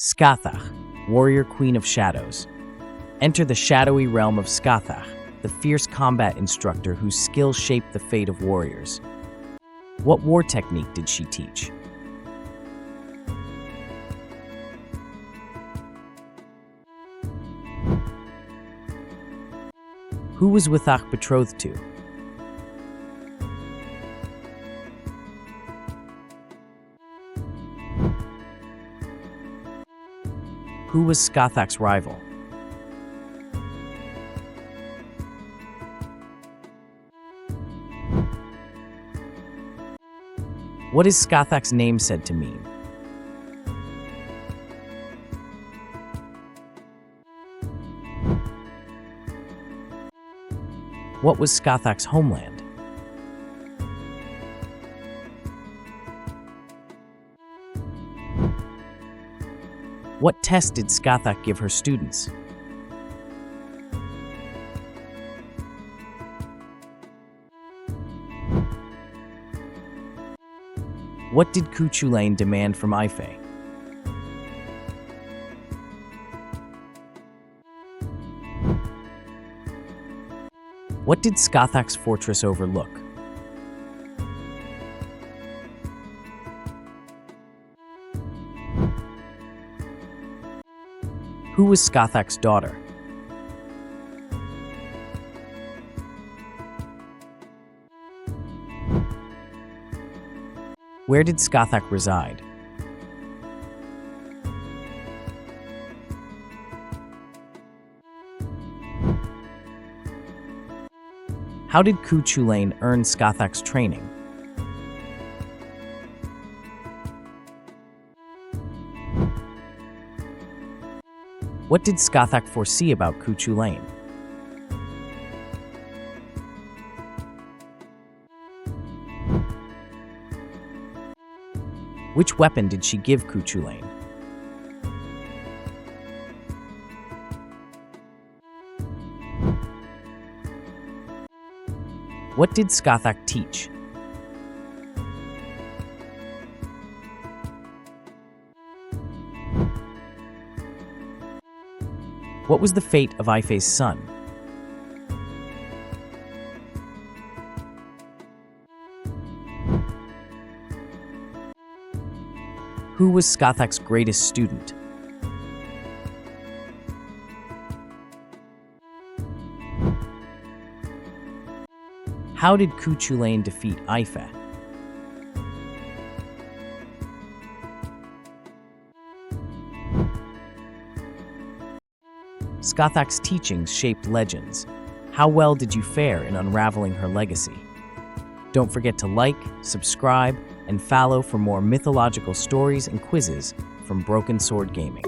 Scáthach, warrior queen of shadows. Enter the shadowy realm of Scáthach, the fierce combat instructor whose skills shape the fate of warriors. What war technique did she teach? Who was Tuatha betrothed to? Who was Scáthach's rival? What is Scáthach's name said to mean? What was Scáthach's homeland? What test did Scáthach give her students? What did Cuchulainn demand from Ife? What did Scáthach's fortress overlook? Who was Scáthach's daughter? Where did Scáthach reside? How did Cuchulainn earn Scáthach's training? What did Scáthach foresee about Cuchulainn? Which weapon did she give Cuchulainn? What did Scáthach teach? What was the fate of Ife's son? Who was Scáthach's greatest student? How did Cuchulainn defeat Ife? Scáthach's teachings shaped legends. How well did you fare in unraveling her legacy? Don't forget to like, subscribe, and follow for more mythological stories and quizzes from Broken Sword Gaming.